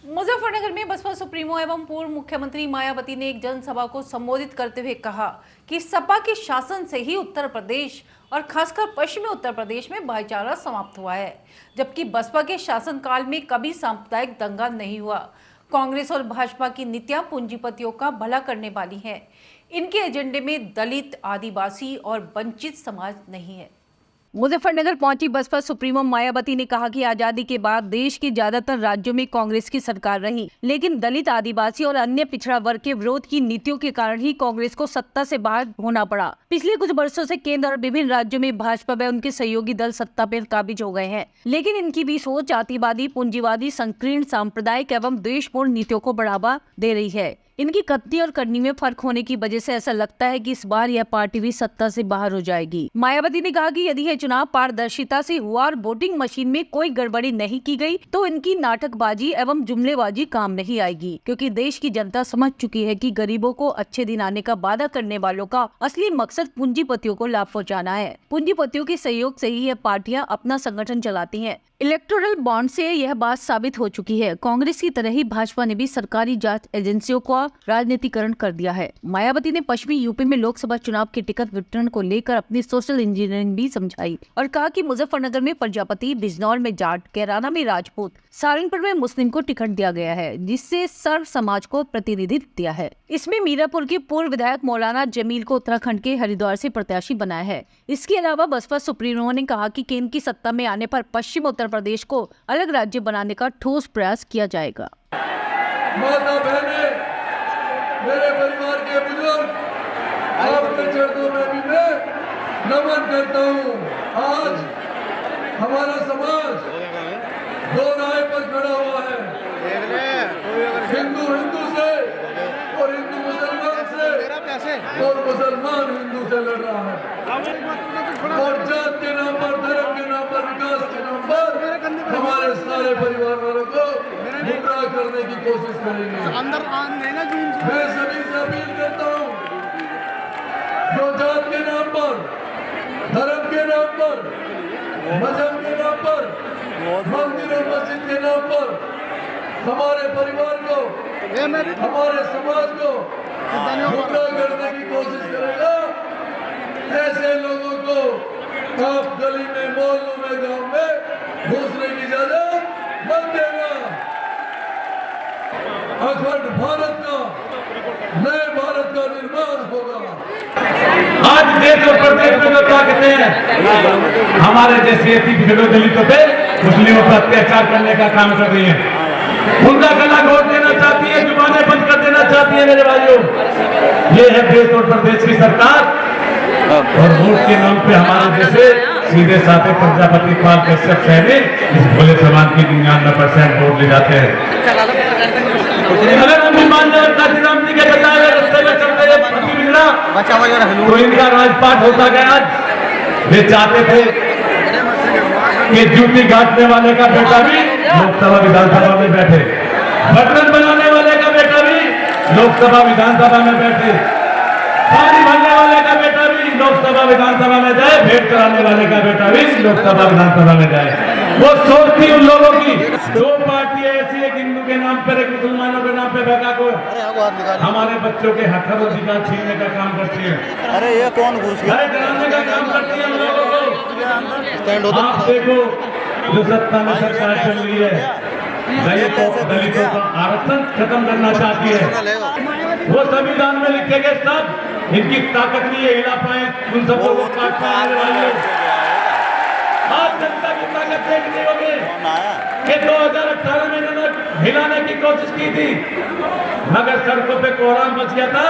मुजफ्फरनगर में बसपा सुप्रीमो एवं पूर्व मुख्यमंत्री मायावती ने एक जनसभा को संबोधित करते हुए कहा कि सपा के शासन से ही उत्तर प्रदेश और खासकर पश्चिमी उत्तर प्रदेश में भाईचारा समाप्त हुआ है, जबकि बसपा के शासनकाल में कभी सांप्रदायिक दंगा नहीं हुआ। कांग्रेस और भाजपा की नीतियां पूंजीपतियों का भला करने वाली हैं। इनके एजेंडे में दलित, आदिवासी और वंचित समाज नहीं है। मुजफ्फरनगर पहुंची बसपा सुप्रीमो मायावती ने कहा कि आजादी के बाद देश के ज्यादातर राज्यों में कांग्रेस की सरकार रही, लेकिन दलित, आदिवासी और अन्य पिछड़ा वर्ग के विरोध की नीतियों के कारण ही कांग्रेस को सत्ता से बाहर होना पड़ा। पिछले कुछ वर्षों से केंद्र और विभिन्न राज्यों में भाजपा व उनके सहयोगी दल सत्ता पर काबिज हो गए हैं, लेकिन इनकी भी सोच जातिवादी, पूंजीवादी, संकीर्ण, सांप्रदायिक एवं द्वेषपूर्ण नीतियों को बढ़ावा दे रही है। इनकी कथनी और करनी में फर्क होने की वजह से ऐसा लगता है कि इस बार यह पार्टी भी सत्ता से बाहर हो जाएगी। मायावती ने कहा कि यदि यह चुनाव पारदर्शिता से हुआ और वोटिंग मशीन में कोई गड़बड़ी नहीं की गई तो इनकी नाटकबाजी एवं जुमलेबाजी काम नहीं आएगी, क्योंकि देश की जनता समझ चुकी है कि गरीबों को अच्छे दिन आने का वादा करने वालों का असली मकसद पूंजीपतियों को लाभ पहुँचाना है। पूंजीपतियों के सहयोग से ही यह पार्टियां अपना संगठन चलाती हैं। इलेक्टोरल बॉन्ड से यह बात साबित हो चुकी है। कांग्रेस की तरह ही भाजपा ने भी सरकारी जांच एजेंसियों का राजनीतिकरण कर दिया है। मायावती ने पश्चिमी यूपी में लोकसभा चुनाव के टिकट वितरण को लेकर अपनी सोशल इंजीनियरिंग भी समझाई और कहा कि मुजफ्फरनगर में प्रजापति, बिजनौर में जाट, कैराना में राजपूत, सहारनपुर में मुस्लिम को टिकट दिया गया है, जिससे सर्व समाज को प्रतिनिधित्व दिया है। इसमें मीरापुर के पूर्व विधायक मौलाना जमील को उत्तराखंड के हरिद्वार से प्रत्याशी बनाया है। इसके अलावा बसपा सुप्रीमो ने कहा कि केंद्र की सत्ता में आने पर पश्चिम उत्तर प्रदेश को अलग राज्य बनाने का ठोस प्रयास किया जाएगा। माता बहने, मेरे परिवार के बुजुर्ग, आपके चरणों में भी मैं नमन करता हूँ। आज हमारा समाज दो राय पर खड़ा हुआ है, हिंदू हिंदू से और हिंदू मुसलमान से, और मुसलमान हिंदू से लड़ रहा है। और जात के नाम पर, धर्म के नाम पर, विकास के नाम पर हमारे सारे परिवार वालों को गुमराह करने की कोशिश करेंगे। मैं सभी से अपील करता हूँ, जो जात के नाम पर, धर्म के नाम पर, मजहब के नाम पर, मंदिर और मस्जिद के नाम पर हमारे परिवार को, हमारे समाज को गुमराह करने की कोशिश करेगा, ऐसे लोगों को आप गली में, मोहल्लों में, गांव में घुसने की इजाजत मत देना। अखंड भारत का, नए भारत का निर्माण होगा। आज देश और प्रदेश में जो क्या कहते हैं, हमारे जैसे पिछड़ों दलितों पे मुस्लिमों पर अत्याचार करने का काम कर रही है, उनका गला घोट देना चाहती है, जुबानें बंद कर देना चाहती है। मेरे भाइयों, ये है देश और प्रदेश की सरकार, और वोट के नाम पे हमारे जैसे सीधे साधे प्रजापति पाल कश्यप सहनी इस भोले समाज की 99% वोट ले जाते हैं। अगर हम मान जाए काशीराम जी के बताए रास्ते में चल रहे तो इनका राजपाट होता गया। वे चाहते थे कि जूती काटने वाले का बेटा भी लोकसभा विधानसभा में बैठे, बर्तन बनाने वाले का बेटा भी लोकसभा विधानसभा में बैठे, पानी भरने वाले का बेटा भी लोकसभा विधानसभा में जाए, भेंट कराने वाले का बेटा भी लोकसभा विधानसभा में जाए। वो सोच थी उन लोगों की। दो पार्टियां ऐसी, एक हिंदू के नाम पर, एक मुसलमानों के नाम पे भगा को हमारे बच्चों के हक अधिकार छीनने का काम करती है। अरे ये कौन घुस गया? अरे डराने का काम करती है लोगों को। आप देखो, जो सत्ता में सरकार चल रही है, दलितों का आरक्षण खत्म करना चाहती है। वो संविधान में लिखे गए सब, इनकी ताकत नहीं है हिला पाए उन सब लोगों को काट पाने वाले। आज जनता की ताकत देखनी होगी कि 2018 में इन्होंने हिलाने की कोशिश की थी, मगर सड़कों पे कोहराम मच गया था,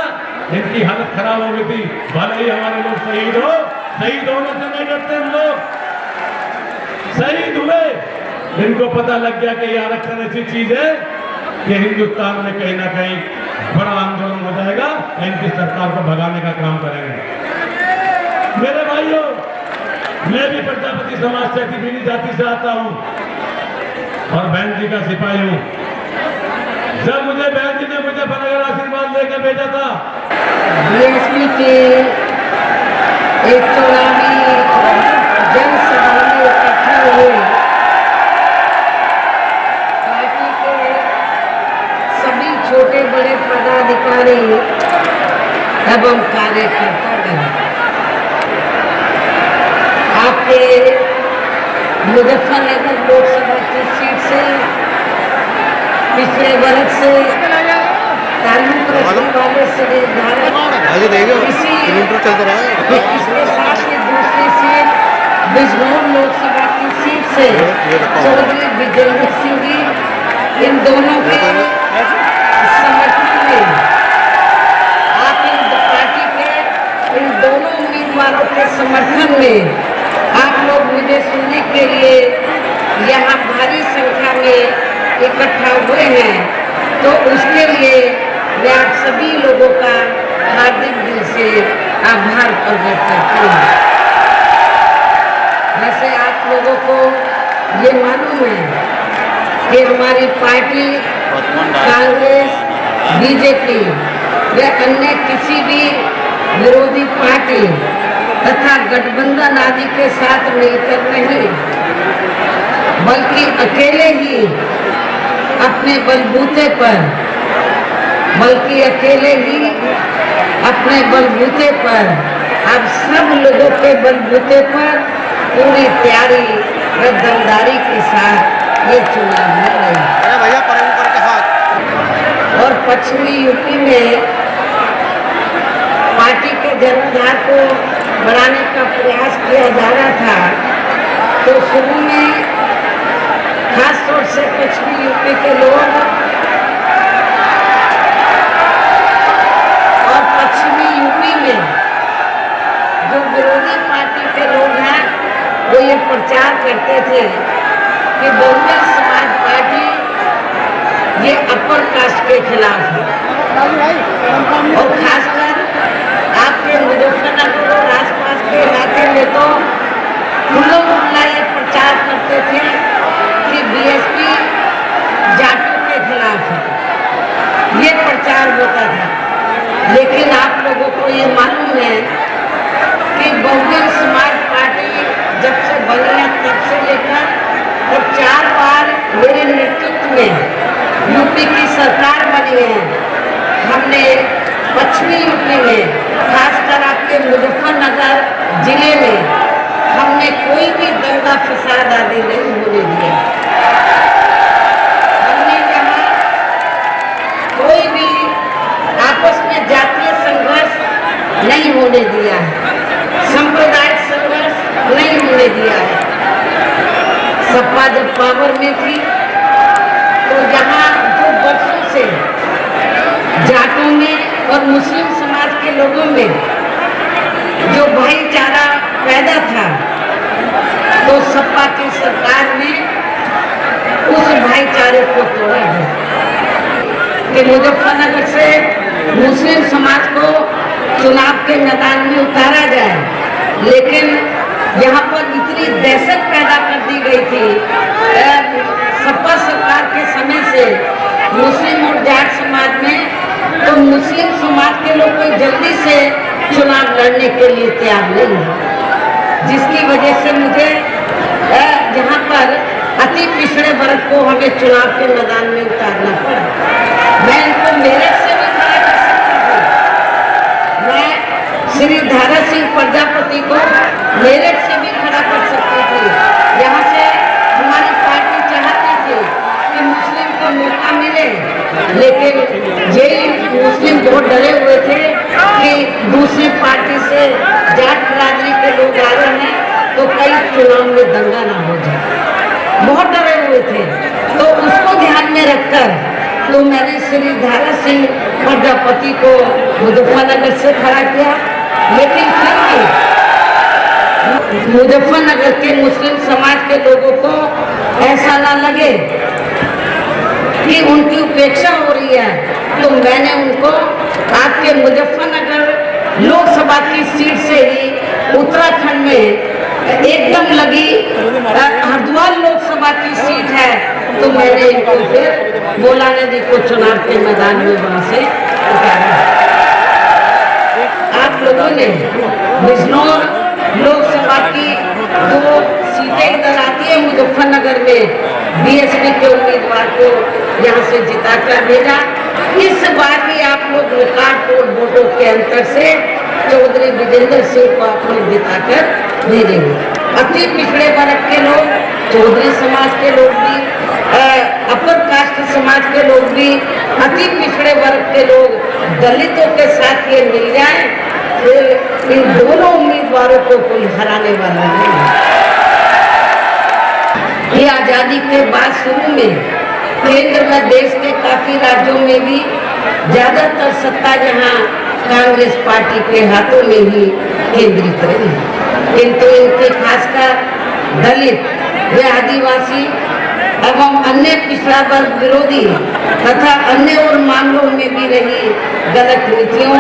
इनकी हालत खराब हो गई थी। भले ही हमारे लोग शहीद होने से नहीं डरते, हम लोग शहीद हुए, इनको पता लग गया कि ये आरक्षण ऐसी चीज है कि हिंदुस्तान में कहीं ना कहीं बड़ा आंदोलन हो जाएगा, इनकी सरकार को भगाने का काम करेंगे। मेरे भाइयों, मैं भी प्रजापति समाज से, पीली जाति से आता हूं और बहन जी का सिपाही हूं। जब मुझे बहन जी ने मुजफ्फरनगर आशीर्वाद लेकर भेजा था, बीएसपी के एक चौराहे जनसभा में इकट्ठा हुए पार्टी के छोटे बड़े पदाधिकारी एवं कार्यकर्तागण, आपके मुजफ्फरनगर लोकसभा की सीट से पिछले वर्ष से ताल्लुक रखने वाले श्री इसके साथ ही दूसरी सीट बिजनौर लोकसभा की सीट से चौधरी विजेंद्र सिंह जी, इन दोनों के समर्थन में आप इन पार्टी के इन दोनों उम्मीदवारों के समर्थन में आप लोग मुझे सुनने के लिए यहाँ भारी संख्या में इकट्ठा हुए हैं, तो उसके लिए मैं आप सभी लोगों का हार्दिक दिल से आभार प्रकट करती हूँ। वैसे आप लोगों को ये मालूम है कि हमारी पार्टी कांग्रेस, बीजेपी या अन्य किसी भी विरोधी पार्टी तथा गठबंधन आदि के साथ मिलकर नहीं, बल्कि अकेले ही अपने बलबूते पर अब सब लोगों के बलबूते पर पूरी तैयारी व दमदारी के साथ ये चुनाव लड़ रही है। भैया करके हाथ। और पश्चिमी यूपी में पार्टी के जनाधार को बढ़ाने का प्रयास किया जा रहा था, तो शुरू में खास तौर से पश्चिमी यूपी के लोग और पश्चिमी यूपी में जो विरोधी पार्टी के लोग हैं वो ये प्रचार करते थे कि बहुजन समाज पार्टी ये अपर कास्ट के खिलाफ है, और खासकर आपके मुजफ्फरनगर और आसपास के इलाके में तो खुल्ला ये प्रचार करते थे कि बीएसपी जाटों के खिलाफ है, ये प्रचार होता था। लेकिन आप लोगों को ये मालूम है कि बहुजन समाज पार्टी जब से बनी है तब से लेकर और 4 बार मेरे नेतृत्व में यूपी की सरकार बनी है, हमने पश्चिमी यूपी में खासकर आपके मुजफ्फरनगर जिले में हमने कोई भी दंगा फसाद आदि नहीं होने दिया। हमने यहाँ कोई भी आपस में जातीय संघर्ष नहीं होने दिया है, सांप्रदायिक संघर्ष नहीं होने दिया है। सपा जब पावर में थी तो यहाँ जो वर्षों से जाटों में और मुस्लिम समाज के लोगों में जो भाईचारा पैदा था, तो सपा की सरकार ने उस भाईचारे को तोड़ा है कि मुजफ्फरनगर से मुस्लिम समाज को चुनाव के मैदान में उतारा जाए, लेकिन यहाँ पर इतनी दहशत पैदा कर दी गई थी सपा सरकार के समय से मुस्लिम और जाट समाज में, तो मुस्लिम समाज के लोग कोई जल्दी से चुनाव लड़ने के लिए तैयार नहीं है, जिसकी वजह से मुझे यहाँ पर अति पिछड़े वर्ग को हमें चुनाव के मैदान में उतारना पड़ा। मैं इनको मेरठ से भी खड़ा कर सकती थी, मैं श्री धारा सिंह प्रजापति को मेरठ से भी खड़ा कर सकती थी। यहाँ से हमारी पार्टी चाहती थी कि मुस्लिम को मौका मिले, लेकिन ये मुस्लिम बहुत डरे हुए थे कि दूसरी पार्टी से जाट बिरादरी के लोग आ रहे हैं तो कई चुनाव में दंगा ना हो जाए, बहुत डरे हुए थे। तो उसको ध्यान में रखकर तो मैंने श्री धारा सिंह प्रजापति को मुजफ्फरनगर से खड़ा किया, लेकिन फिर भी मुजफ्फरनगर के मुस्लिम समाज के लोगों को ऐसा ना लगे कि उनकी उपेक्षा हो रही है, तो मैंने उनको आपके मुजफ्फरनगर लोकसभा की सीट से ही उत्तराखंड में एकदम लगी हरिद्वार लोकसभा की सीट है, तो मैंने इनको फिर मौलाना जी को चुनाव के मैदान में वहां से उतारा। आप लोगों ने बिजनौर लोकसभा की 2 सीटें इधर आती है मुजफ्फरनगर में, बीएसपी के उम्मीदवार को यहाँ से जिता कर भेजा। इस बार भी आप लोग रिकॉर्ड तोड़ वोटों के अंतर से चौधरी विजेंद्र सिंह को आप लोग जिताकर भेजेंगे। अति पिछड़े वर्ग के लोग, चौधरी समाज के लोग भी, अपर कास्ट समाज के लोग भी, अति पिछड़े वर्ग के लोग, दलितों के साथ ये मिल जाए, फिर इन दोनों उम्मीदवारों को कोई हराने वाला नहीं है। ये आजादी के बाद शुरू में केंद्र में देश के काफी राज्यों में भी ज्यादातर सत्ता जहां कांग्रेस पार्टी के हाथों में ही केंद्रित रही, किंतु इनके खासकर दलित व आदिवासी एवं अन्य पिछड़ा वर्ग विरोधी तथा अन्य और मामलों में भी रही गलत नीतियों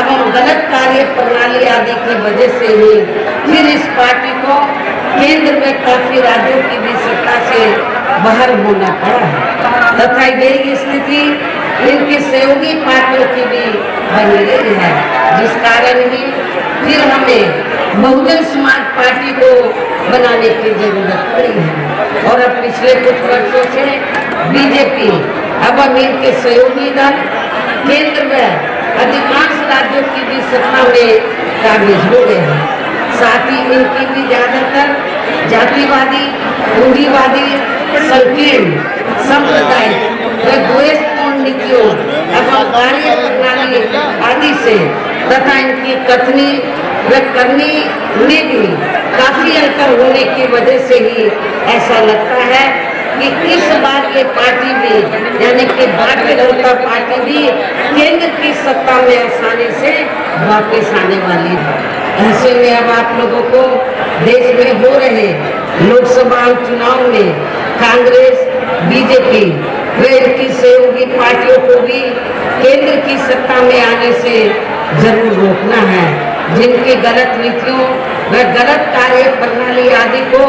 एवं गलत कार्य प्रणाली आदि की वजह से ही फिर इस पार्टी को केंद्र में काफी राज्यों की भी सत्ता से बाहर होना पड़ा तथा यही स्थिति इनकी सहयोगी पार्टियों की भी बनी रही है, जिस कारण ही फिर हमें बहुजन समाज पार्टी को बनाने की जरूरत पड़ी है। और अब पिछले कुछ वर्षों से बीजेपी एवं इनके सहयोगी दल केंद्र में अधिकांश राज्यों की भी सत्ता में काबिज हो गए हैं। साथ ही इनकी भी ज्यादातर जातिवादी, पूंजीवादी, संकीर्ण, सांप्रदायिक व द्वेषपूर्ण नीतियों एवं कार्य प्रणाली आदि से तथा इनकी कथनी व करनी में भी काफी अंतर होने की वजह से ही ऐसा लगता है कि इस बार ये पार्टी भी यानी कि भारतीय जनता पार्टी भी केंद्र की सत्ता में आसानी से वापस आने वाली है। ऐसे में अब आप लोगों को देश में हो रहे लोकसभा चुनाव में कांग्रेस, बीजेपी व इनकी सहयोगी पार्टियों को भी केंद्र की सत्ता में आने से जरूर रोकना है, जिनकी गलत नीतियों व गलत कार्य प्रणाली आदि को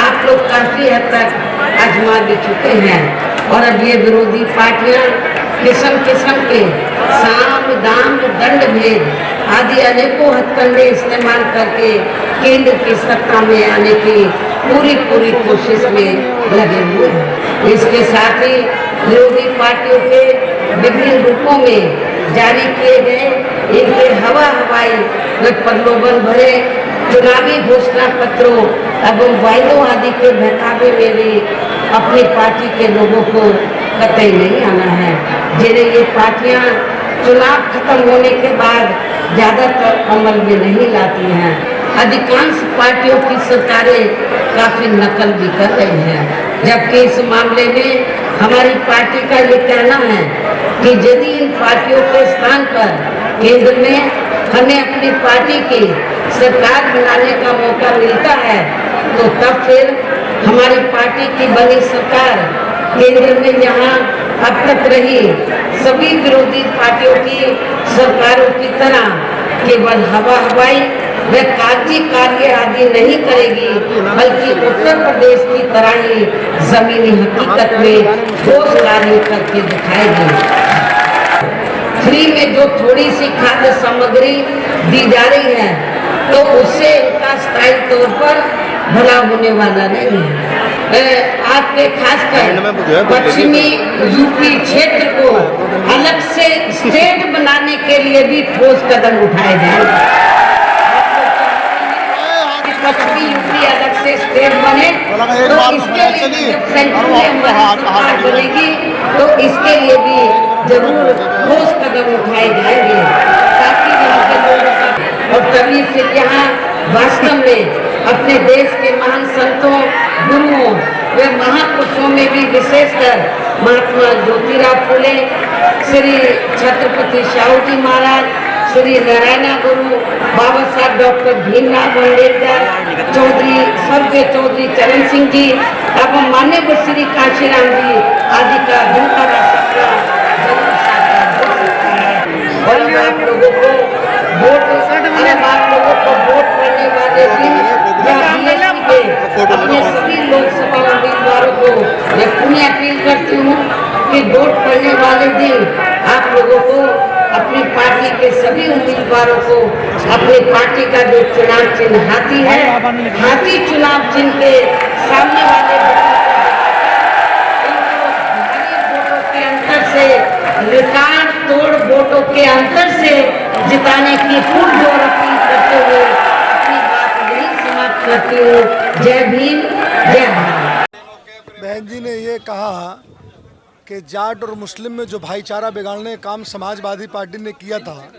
आप लोग काफी हद तक आजमा भी चुके हैं। और अब ये विरोधी पार्टियां किस्म किस्म के साम, दाम, दंड भेद आदि अनेकों हथकंडे इस्तेमाल करके केंद्र की सत्ता में आने की पूरी कोशिश में लगे हुए हैं। इसके साथ ही विरोधी पार्टियों के विभिन्न रूपों में जारी किए गए इनके हवाई व प्रलोभन भरे चुनावी घोषणा पत्रों एवं वायदों आदि के बहकावे में भी अपनी पार्टी के लोगों को कतई नहीं आना है, जिन्हें ये पार्टियां चुनाव खत्म होने के बाद ज्यादातर अमल में नहीं लाती हैं। अधिकांश पार्टियों की सरकारें काफी नकल भी कर रही हैं, जबकि इस मामले में हमारी पार्टी का ये कहना है कि यदि इन पार्टियों के स्थान पर केंद्र में हमें अपनी पार्टी की सरकार बनाने का मौका मिलता है तो तब फिर हमारी पार्टी की बनी सरकार केंद्र में यहाँ अब तक रही सभी विरोधी पार्टियों की सरकारों की तरह केवल हवाई व कागजी कार्य आदि नहीं करेगी, बल्कि उत्तर प्रदेश की तरह ही जमीनी हकीकत में ठोस कार्य करके दिखाएगी। फ्री में जो थोड़ी सी खाद्य सामग्री दी जा रही है तो उससे इनका स्थायी तौर पर भला होने वाला नहीं है। आपके खासकर पश्चिमी यूपी क्षेत्र को अलग से स्टेट बनाने के लिए भी ठोस कदम उठाए जाएंगे। पश्चिमी यूपी अलग से स्टेट बने तो इसके लिए जब सेंट्रल में सरकार बनेगी तो इसके लिए भी जरूर ठोस कदम उठाए जाएंगे ताकि यहाँ के लोगों का और तभी फिर यहाँ वास्तव में अपने देश के महान संतों, गुरुओं व महापुरुषों में भी विशेषकर महात्मा ज्योतिराव फुले, श्री छत्रपति शाहू जी महाराज, श्री नारायण गुरु, बाबा साहब डॉक्टर भीमराव अम्बेडकर, स्वर्गीय चौधरी चरण सिंह जी एवं माननीय श्री काशीराम जी आदि का भूखा सपना जरूर साकार हो सकता है। और आप लोगों को वोट करने वाले भी अपने सभी लोकसभा उम्मीदवारों को मैं पुनः अपील करती हूँ कि वोट करने वाले दिन आप लोगों को अपनी पार्टी के सभी उम्मीदवारों को अपनी पार्टी का जो चुनाव चिन्ह हाथी है, हाथी चुनाव चिन्ह के सामने वाले वोटों के अंतर से रिकॉर्ड तोड़ वोटों के अंतर से जिताने की पुरजोर अपील करते हुए अपनी बात यही समाप्त करती हूँ। जय भीम, जय भारत। बहन जी ने ये कहा कि जाट और मुस्लिम में जो भाईचारा बिगाड़ने का काम समाजवादी पार्टी ने किया था,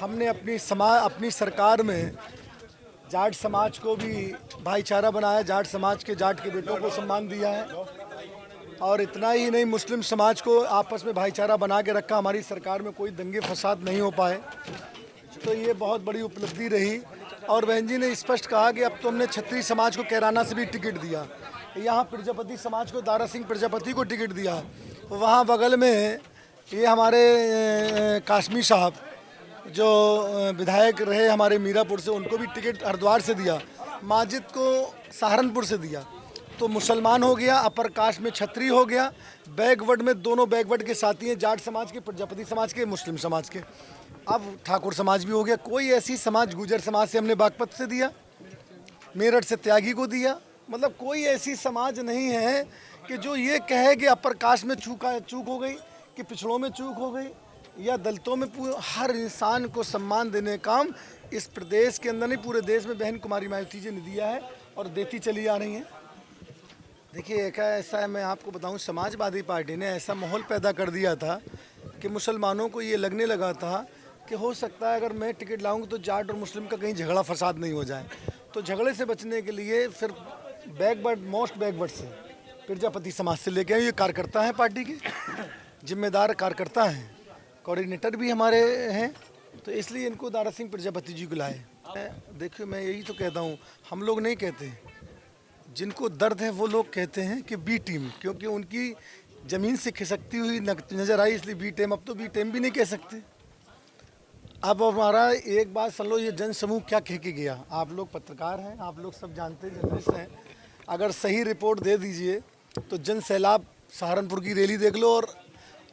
हमने अपनी सरकार में जाट समाज को भी भाईचारा बनाया, जाट समाज के जाट के बेटों को सम्मान दिया है और इतना ही नहीं, मुस्लिम समाज को आपस में भाईचारा बना के रखा। हमारी सरकार में कोई दंगे फसाद नहीं हो पाए, तो ये बहुत बड़ी उपलब्धि रही। और बहन जी ने स्पष्ट कहा कि अब तो हमने क्षत्रिय समाज को कैराना से भी टिकट दिया, यहाँ प्रजापति समाज को दारा सिंह प्रजापति को टिकट दिया, वहाँ बगल में ये हमारे काश्मी साहब जो विधायक रहे हमारे मीरापुर से, उनको भी टिकट हरिद्वार से दिया, माजिद को सहारनपुर से दिया। तो मुसलमान हो गया, अपर कास्ट में क्षत्रिय हो गया, बैकवर्ड में दोनों बैकवर्ड के साथी हैं, जाट समाज के, प्रजापति समाज के, मुस्लिम समाज के, अब ठाकुर समाज भी हो गया। कोई ऐसी समाज, गुजर समाज से हमने बागपत से दिया, मेरठ से त्यागी को दिया, मतलब कोई ऐसी समाज नहीं है कि जो ये कहे कि अपर कास्ट में चूक हो गई, कि पिछड़ों में चूक हो गई, या दलितों में। हर इंसान को सम्मान देने का काम इस प्रदेश के अंदर नहीं, पूरे देश में बहन कुमारी मायावती जी ने दिया है और देती चली आ रही हैं। देखिए ऐसा है, मैं आपको बताऊं, समाजवादी पार्टी ने ऐसा माहौल पैदा कर दिया था कि मुसलमानों को ये लगने लगा था कि हो सकता है अगर मैं टिकट लाऊंगा तो जाट और मुस्लिम का कहीं झगड़ा फसाद नहीं हो जाए। तो झगड़े से बचने के लिए फिर मोस्ट बैकवर्ड से प्रजापति समाज से लेके आए। ये कार्यकर्ता हैं पार्टी के, जिम्मेदार कार्यकर्ता हैं, कोऑर्डिनेटर भी हमारे हैं, तो इसलिए इनको दारा सिंह प्रजापति जी को लाए। देखिए मैं यही तो कहता हूँ, हम लोग नहीं कहते, जिनको दर्द है वो लोग कहते हैं कि बी टीम, क्योंकि उनकी ज़मीन से खिसकती हुई नज़र आई, इसलिए बी टीम। अब तो बी टीम भी नहीं कह सकते। अब हमारा एक बात सुन लो, ये जन समूह क्या कह के गया। आप लोग पत्रकार हैं, आप लोग सब जानते हैं, जर्नलिस्ट हैं, अगर सही रिपोर्ट दे दीजिए तो जन सैलाब सहारनपुर की रैली देख लो। और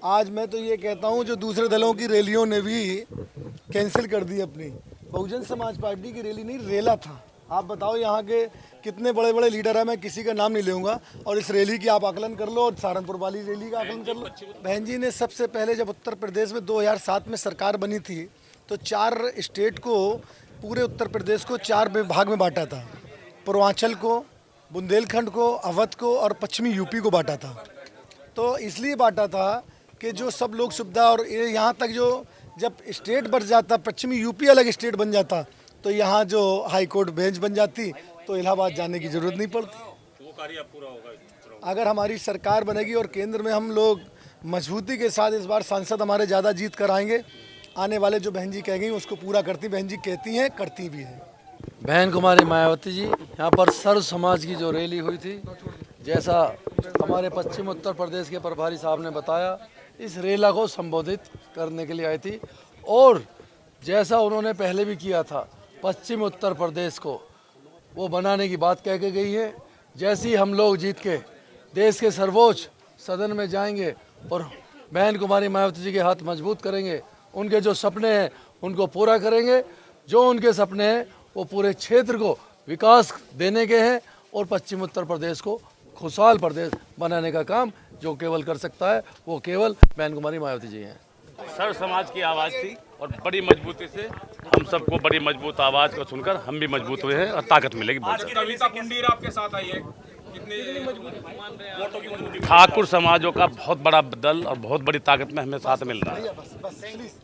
आज मैं तो ये कहता हूँ, जो दूसरे दलों की रैलियों ने भी कैंसिल कर दी अपनी, बहुजन समाज पार्टी की रैली नहीं, रेला था। आप बताओ यहाँ के कितने बड़े बड़े लीडर हैं, मैं किसी का नाम नहीं लूँगा, और इस रैली की आप आकलन कर लो और सहारनपुर वाली रैली का आकलन कर लो। बहन जी ने सबसे पहले जब उत्तर प्रदेश में 2007 में सरकार बनी थी तो 4 स्टेट को, पूरे उत्तर प्रदेश को 4 भाग में बांटा था। पूर्वांचल को, बुंदेलखंड को, अवध को और पश्चिमी यूपी को बांटा था। तो इसलिए बांटा था कि जो सब लोग सुविधा, और यहाँ तक जो जब स्टेट बढ़ जाता, पश्चिमी यूपी अलग स्टेट बन जाता, तो यहाँ जो हाई कोर्ट बेंच बन जाती, तो इलाहाबाद जाने की ज़रूरत नहीं पड़ती। वो कार्य पूरा होगा अगर हमारी सरकार बनेगी और केंद्र में हम लोग मजबूती के साथ, इस बार सांसद हमारे ज़्यादा जीत कर आएंगे। आने वाले जो बहन जी कह गई उसको पूरा करती, बहन जी कहती हैं, करती भी हैं। बहन कुमारी मायावती जी, यहाँ पर सर्व समाज की जो रैली हुई थी, जैसा हमारे पश्चिम उत्तर प्रदेश के प्रभारी साहब ने बताया, इस रैली को संबोधित करने के लिए आई थी। और जैसा उन्होंने पहले भी किया था, पश्चिम उत्तर प्रदेश को वो बनाने की बात कह के गई है। जैसे ही हम लोग जीत के देश के सर्वोच्च सदन में जाएंगे और बहन कुमारी मायावती जी के हाथ मजबूत करेंगे, उनके जो सपने हैं उनको पूरा करेंगे। जो उनके सपने हैं वो पूरे क्षेत्र को विकास देने के हैं और पश्चिम उत्तर प्रदेश को खुशहाल प्रदेश बनाने का काम जो केवल कर सकता है वो केवल बहन कुमारी मायावती जी हैं। सर्व समाज की आवाज़ थी और बड़ी मजबूती से हम सबको बड़ी मजबूत आवाज़ को सुनकर हम भी मजबूत हुए हैं और ताकत मिलेगी। आज की कविता कुंडीर आपके साथ आई है, कितनी मजबूत ठाकुर समाजों का बहुत बड़ा दल और बहुत बड़ी ताकत में हमें साथ मिल रहा है।